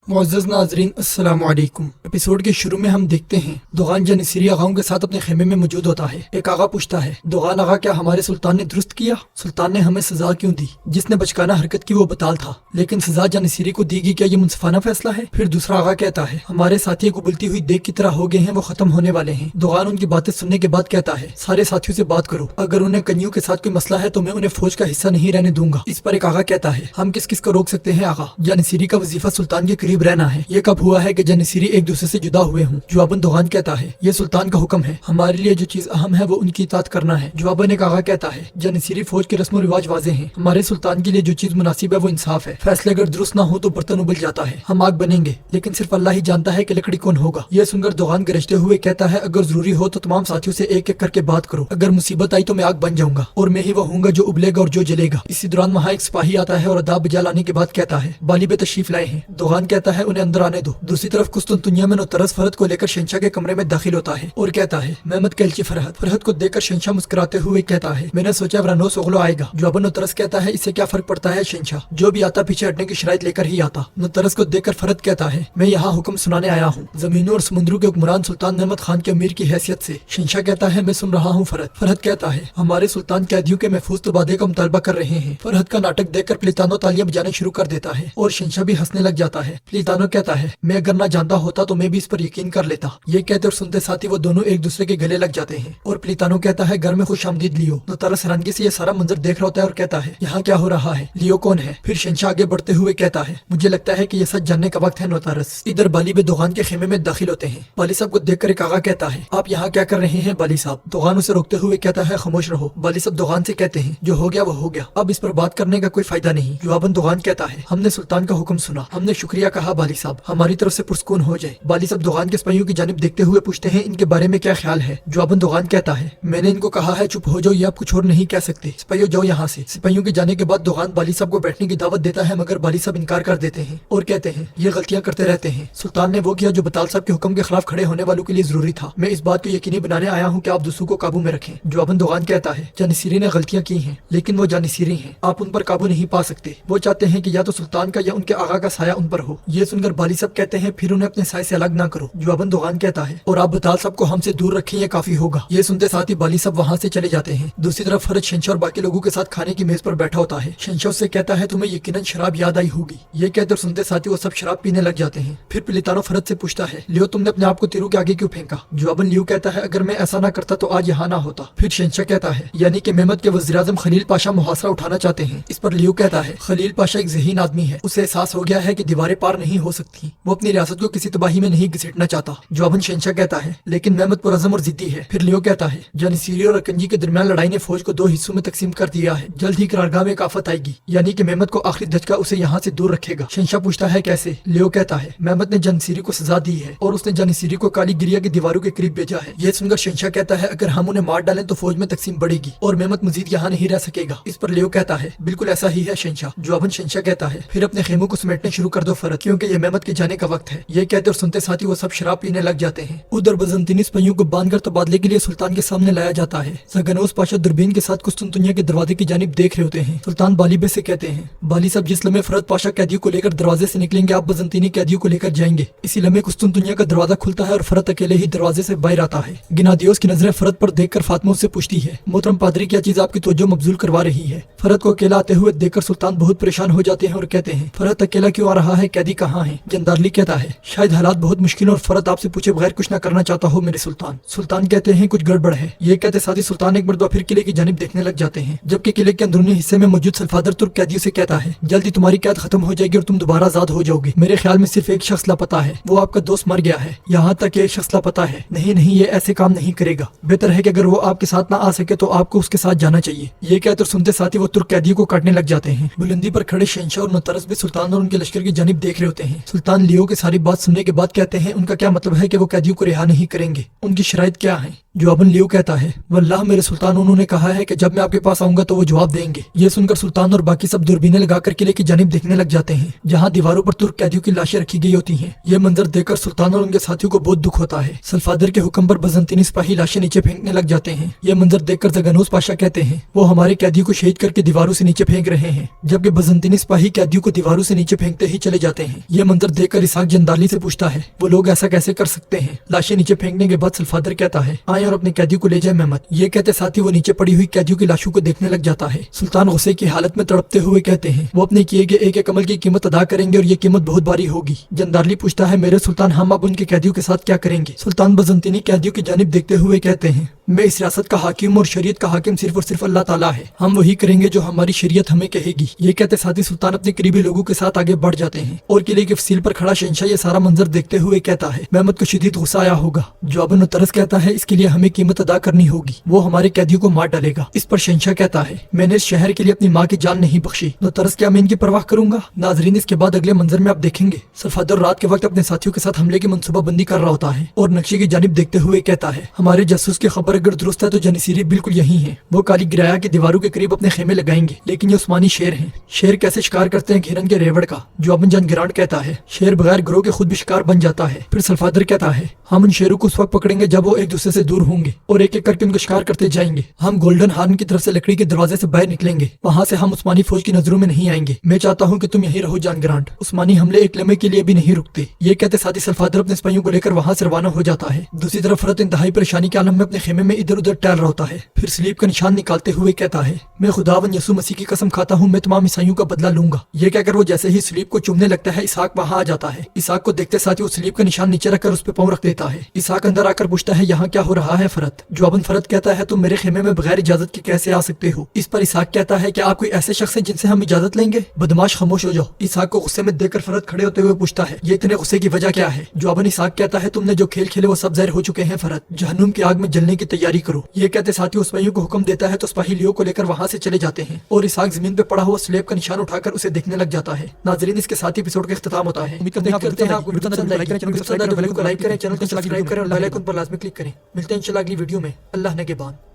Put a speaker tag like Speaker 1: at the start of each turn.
Speaker 1: मुअज़्ज़ज़ नाज़रीन अस्सलाम वालेकुम। एपिसोड के शुरू में हम देखते हैं दोगान जानिसीरी आगाओं के साथ अपने खेमे में मौजूद होता है। एक आगा पूछता है, दोगान आगा क्या हमारे सुल्तान ने दुरुस्त किया? सुल्तान ने हमें सजा क्यों दी? जिसने बचकाना हरकत की वो बताल था, लेकिन सजा जानिसीरी को दी गई, क्या ये मुनसिफाना फैसला है? फिर दूसरा आगा कहता है, हमारे साथी एक उबलती हुई देग की तरह हो गए हैं, वो खत्म होने वाले हैं। दोगान उनकी बातें सुनने के बाद कहता है, सारे साथियों से बात करो, अगर उन्हें कन्यू के साथ कोई मसला है तो मैं उन्हें फौज का हिस्सा नहीं रहने दूंगा। इस पर एक आगा कहता है, हम किस किस को रोक सकते हैं आगा? जानिसीरी का वजीफा सुल्तान के करीब रहना है। ये कब हुआ है कि जानिसीरी एक दूसरे से जुदा हुए हों? जवाबन दोगान कहता है, ये सुल्तान का हुक्म है, हमारे लिए जो चीज अहम है वो उनकी इताअत करना है। जवाबन एक आगा कहता है, जानिसीरी फौज के रस्म रिवाज वाजे हैं, हमारे सुल्तान के लिए जो चीज मुनासिब है वो इंसाफ है। फैसले अगर दुरुस्त ना हो तो बर्तन उबल जाता है, हम आग बनेंगे, लेकिन सिर्फ अल्लाह ही जानता है कि लकड़ी कौन होगा। यह सुनकर दोगान गरजते हुए कहता है, अगर जरूरी हो तो तमाम साथियों से एक एक करके बात करो, अगर मुसीबत आई तो मैं आग बन जाऊंगा और मैं ही वो हूँगा जो उबलेगा और जो जलेगा। इसी दौरान वहाँ एक सिपाही आता है और अदाब बजा लाने के बाद कहता है, बाली पे तशरीफ लाए हैं। दोगान कहता है, उन्हें अंदर आने दो। दूसरी तरफ कुस्तुनतुनिया में नुतरस फरहद को लेकर शहंशाह के कमरे में दाखिल होता है और कहता है, महमद कैलची फरहद। फरहद को देखकर शहंशाह मुस्कुराते हुए कहता है, मैंने सोचा वरानोस ओगलो आएगा। जवाबन नुतरस कहता है, इससे क्या फर्क पड़ता है शहंशाह, जो भी आता पीछे हटने की शराइत लेकर ही आता। नुतरस को देखकर फरहद कहता है, मैं यहाँ हुक्म सुनाने आया हूँ, जमीनों और समुद्रों के हुक्मरान सुल्तान अहमद खान के अमीर की हैसियत से। शहंशाह कहता है, मैं सुन रहा हूँ फरहद। फरहद कहता है, हमारे सुल्तान कैदियों के महफूज तबादले का मुतालबा कर रहे हैं। फरहद का नाटक देखकर प्लितानो तालियां बजाने शुरू कर देता है और शहंशाह भी हंसने लग जाता है। प्लितानो कहता है, मैं अगर ना जानता होता तो मैं भी इस पर यकीन कर लेता। ये कहते और सुनते साथी वो दोनों एक दूसरे के गले लग जाते हैं और प्लितानो कहता है, घर में खुश आमदीद लियो। नुतरस हैरानगी से ये सारा मंजर देख रहा होता है और कहता है, यहाँ क्या हो रहा है? लियो कौन है? फिर शहंशाह आगे बढ़ते हुए कहता है, मुझे लगता है कि ये सच जानने का वक्त है नुतरस। इधर बाली बे दोगान के खेमे में दाखिल होते हैं। बाली साहब को देखकर एक आगा कहता है, आप यहाँ क्या कर रहे हैं बाली साहब? दोगान उसे रोकते हुए कहता है, खामोश रहो। बाली साहब दोगान से कहते हैं, जो हो गया वो हो गया, अब इस पर बात करने का कोई फायदा नहीं। जवाबन दोगान कहता है, हमने सुल्तान का हुक्म सुना, हमने शुक्रिया कहा बाली साहब, हमारी तरफ से पुरस्कून हो जाए। बाली साहब दोगान के सिपाहियों की जानिब देखते हुए पूछते हैं, इनके बारे में क्या ख्याल है? जवाबन दोगान कहता है, मैंने इनको कहा है चुप हो जाओ, ये आप कुछ और नहीं कह सकते, सिपाहियों जाओ यहाँ से। सिपाहियों के जाने के बाद दोगान बाली साहब को बैठने की दावत देता है, मगर बाली साहब इनकार कर देते हैं और कहते हैं, ये गलतियां करते रहते हैं। सुल्तान ने वो किया जो बताल साहब के हुक्म के खिलाफ खड़े होने वालों के लिए जरूरी था। मैं इस बात को यकीनी बनाने आया हूँ कि आप दूसरों को काबू में रखें। जवाबन दोगान कहता है, जानिसीरी ने गलतियां की हैं, लेकिन वो जानिसीरी हैं, आप उन पर काबू नहीं पा सकते। वो चाहते हैं कि या तो सुल्तान का या उनके आगा का साया उन पर हो। ये सुनकर बाली साहब कहते हैं, फिर उन्हें अपने साय से अलग ना करो। जवाबन दोगान कहता है, और आप बताल साहब को हमसे दूर रखें, ये काफी होगा। ये सुनते साथ ही बाली साहब वहाँ से चले जाते हैं। दूसरी तरफ फरहद शहंशाह और बाकी लोगों के साथ खाने की मेज पर बैठा होता है। शहंशाह उससे कहता है, तुम्हें यकीनन शराब याद आई होगी। ये कहते और सुनते साथ ही वो सब शराब पीने लग जाते हैं। फिर प्लितानो फरहद से पूछता है, लियो तुमने अपने आप को तीरों के आगे क्यों फेंका? जवाबन लियो कहता है, अगर मैं ऐसा ना करता तो आज यहाँ ना होता। फिर शहंशाह कहता है, यानी कि महमद के वज़ीर-ए-आज़म खलील पाशा मुहासरा उठाना चाहते हैं। इस पर लियो कहता है, खलील पाशा एक ज़हीन आदमी है, उसे एहसास हो गया है कि दीवारें पार नहीं हो सकती, वो अपनी रियासत को किसी तबाही में नहीं घसीटना चाहता। जवाबन शहंशाह कहता है, लेकिन महमद पुरअज़म और जिद्दी है। फिर लियो कहता है, जानिसीरी और अकंजी के दरमियान लड़ाई ने फौज को दो हिस्सों में तकसीम कर दिया है, जल्द ही करारगाह में एक आफत आएगी, यानी कि महमद को आखिरी धचका उसे यहाँ से दूर रखेगा। शहंशाह पूछता है, कैसे? लियो कहता है, महमद ने जानिसीरी को सजा दी है और उसने जानिसीरी को काली गिरिया की दीवारों के करीब भेजा है। यह सुनकर शहंशाह कहता है, अगर हम उन्हें मार डालें तो फौज में तकसीम बढ़ेगी और महमद मजीद यहाँ नहीं रह सकेगा। इस पर लियो कहता है, बिल्कुल ऐसा ही है शहंशाह। जवाबन शहंशाह कहता है, फिर अपने खेमों को समेटने शुरू कर दो फरहद, क्योंकि ये महमद के जाने का वक्त है। ये कहते और सुनते साथ ही वो सब शराब पीने लग जाते हैं। उधर बजंतीनी सिपाहियों को बांधकर तबादले के लिए सुल्तान के सामने लाया जाता है। ज़गनोस पाशा दूरबीन के साथ कुस्तुनतुनिया के दरवाजे की जानिब देख रहे होते हैं। सुल्तान बाली बे से कहते हैं, बाली साहब जिस लम्हे फरहद पाशा कैदियों को लेकर दरवाजे से निकलेंगे, आप बजंतीनी कैदियों को लेकर जाएंगे। इसी लम्हे कुस्तुनतुनिया का दरवाजा खुलता है और फरहद अकेले ही दरवाजे से बाहर आता है। गिनादियोस की नजरें फरहद पर देखकर फातिमा उससे पूछती है, मोहतरम पादरी, क्या चीज आपकी तवज्जो मबजूल करवा रही है? फरहद को अकेला आते हुए देखकर सुल्तान बहुत परेशान हो जाते हैं और कहते हैं, फरहद अकेला क्यों आ रहा है? कैदी कहाँ है? जंदारली कहता है, शायद हालात बहुत मुश्किल और फरहद आपसे पूछे बगैर कुछ न करना चाहता हो मेरे सुल्तान। सुल्तान कहते हैं, कुछ गड़बड़ है। ये कहते साथ ही सुल्तान एक मरतबा फिर किले की जानिब देखने लग जाते हैं, जबकि किले के अंदरूनी हिस्से में मौजूद सल्फादर तुर्क कैदियों से कहता है, जल्दी तुम्हारी कैद खत्म हो जाएगी और तुम दोबारा आजाद हो जाओगे। मेरे ख्याल में सिर्फ एक शख्स लापता है, वो आपका दोस्त मर गया है। यहाँ तक एक शख्स लापता है। नहीं नहीं, ये ऐसे काम नहीं करेगा, बेहतर है कि अगर वो आपके साथ ना आ सके तो आपको उसके साथ जाना चाहिए। ये कहते और सुनते साथ ही वो तुर्क कैदियों को काटने लग जाते हैं। बुलंदी पर खड़े शहंशाह और नुतरस भी सुल्तान और उनके लश्कर की जानिब देख रहे होते हैं। सुल्तान लियो की सारी बात सुनने के बाद कहते हैं, उनका क्या मतलब है कि वो कैदियों को रिहा नहीं करेंगे? उनकी शराइत क्या है? जवाबन लियो कहता है, वल्लाह मेरे सुल्तान, उन्होंने कहा है कि जब मैं आपके पास आऊंगा तो वो जवाब देंगे। ये सुनकर सुल्तान और बाकी सब दूरबीनें लगाकर किले की जानिब देखने लग जाते हैं, जहाँ दीवारों पर तुर्क कैदियों की लाशें रखी गई होती हैं। ये मंजर देखकर सुल्तान और उनके साथियों को बहुत दुख होता है। सल्फादर के हुक्म पर बजंतीनी सिपाही लाशें नीचे फेंकने लग जाते हैं। ये मंजर देखकर जगनोस पाशा कहते हैं, वो हमारे कैदियों को शहीद करके दीवारों से नीचे फेंक रहे हैं, जबकि बजंतीनी सिपाही कैदियों को दीवारों से नीचे फेंकते ही चले जाते हैं। ये मंजर देखकर इसहाक जंदाली से पूछता है, वो लोग ऐसा कैसे कर सकते हैं? लाशें नीचे फेंकने के बाद सल्फादर कहता है, आए और अपने कैदियों को ले जाए मेहमद। ये कहते साथ ही वो नीचे पड़ी हुई कैदियों की लाशों को देखने लग जाता है। सुल्तान गुस्से की हालत में तड़पते हुए कहते हैं, वो अपने किए गए एक एक अमल की कीमत अदा करेंगे और ये कीमत बहुत भारी होगी। जंदारली पूछता है, मेरे सुल्तान, हम अब उनके कैदियों के साथ क्या करेंगे? सुल्तान बजंतीनी कैदियों की जानिब देखते हुए कहते हैं, मैं इस रियासत का हाकिम और शरीयत का हाकिम सिर्फ और सिर्फ अल्लाह ताला है। हम वही करेंगे जो हमारी शरीयत हमें कहेगी। ये कहते साथ ही सुल्तान अपने करीबी लोगों के साथ आगे बढ़ जाते हैं और किले की फसील पर खड़ा शहंशाह ये सारा मंजर देखते हुए कहता है, मेहमद को शदीद गुस्सा आया होगा। जवाबन तरस कहता है, इसके लिए हमें कीमत अदा करनी होगी, वो हमारे कैदियों को मार डालेगा। इस पर शहंशाह कहता है, मैंने इस शहर के लिए अपनी माँ की जान नहीं बख्शी, तो तरस क्या मैं इनकी परवाह करूंगा? नाजरीन, इसके बाद अगले मंजर में आप देखेंगे सल्फादर रात के वक्त अपने साथियों के साथ हमले की मनसूबाबंदी कर रहा होता है और नक्शे की जानिब देखते हुए कहता है, हमारे जासूस की खबर अगर दुरुस्त है तो जनीसीरी बिल्कुल यही है। वो काली गिराया की दीवारों के करीब अपने खेमे लगाएंगे, लेकिन ये उस्मानी शेर हैं। शेर कैसे शिकार करते हैं हिरन के रेवड़ का? जवाबन जान गिरांड कहता है, शेर बगैर ग्रोह के खुद भी शिकार बन जाता है। फिर सल्फादर कहता है, हम उन शेरों को उस वक्त पकड़ेंगे जब वो एक दूसरे से दूर होंगे और एक एक करके उनको शिकार करते जाएंगे। हम गोल्डन हार्न की तरफ से लकड़ी के दरवाजे से बाहर निकलेंगे, वहाँ से हम उस्मानी फौज की नजरों में नहीं आएंगे। मैं चाहता हूँ कि तुम यहीं रहो जान ग्रांट। उस्मानी हमले एक लम्हे के लिए भी नहीं रुकते। ये कहते साथ ही सल्फादर अपने सिपाहियों को लेकर वहाँ से रवाना हो जाता है। दूसरी तरफ फरत इंतहाई परेशानी के आलम में अपने खेमे में इधर उधर टहल रहा होता है। फिर स्लीप का निशान निकालते हुए कहता है, मैं खुदावन यसू मसीह की कसम खाता हूँ, मैं तमाम ईसाइयों का बदला लूंगा। ये कहकर वो जैसे ही स्लीप को चूमने लगता है, इसहाक वहाँ आ जाता है। इसहाक को देखते साथ ही वो स्लीप का निशान नीचे रखकर उस पर पाँव रख देता है। इसहाक अंदर आकर पूछता है, यहाँ क्या हो रहा है फरत? जवाबन फरत कहता है, तुम मेरे खेमे में बगैर इजाजत के कैसे आ सकते हो? इस पर इसहाक कहता है, क्या आप कोई ऐसे शख्स हैं जिनसे हम इजाजत लेंगे? बदमाश, खामोश हो जाओ। इसहाक को गुस्से में देखकर फरत खड़े होते हुए पूछता है, ये इतने गुस्से की वजह क्या है? जवाबन इसहाक कहता है, तुमने जो खेल खेले वो सब ज़ाहिर हो चुके हैं फरत, जहन्नुम की आग में जलने की तैयारी करो। ये कहते साथ ही सिपाहियों को हुक्म देता है तो सिपाही लियो को लेकर वहाँ से चले जाते हैं और इसहाक जमीन पे पड़ा हुआ स्लेब का निशान उठाकर उसे देखने लग जाता है। नाजरीन, इसके साथ ही एपिसोड का इख्तिताम होता है। उम्मीद करते हैं आपको वीडियो पसंद आई। चैनल को सब्सक्राइब करें, लाइक करें, चैनल को सब्सक्राइब करें और बेल आइकन पर लाजमी क्लिक करें। मिलते हैं इंशाल्लाह अगली वीडियो में। अल्लाह ने के बाद।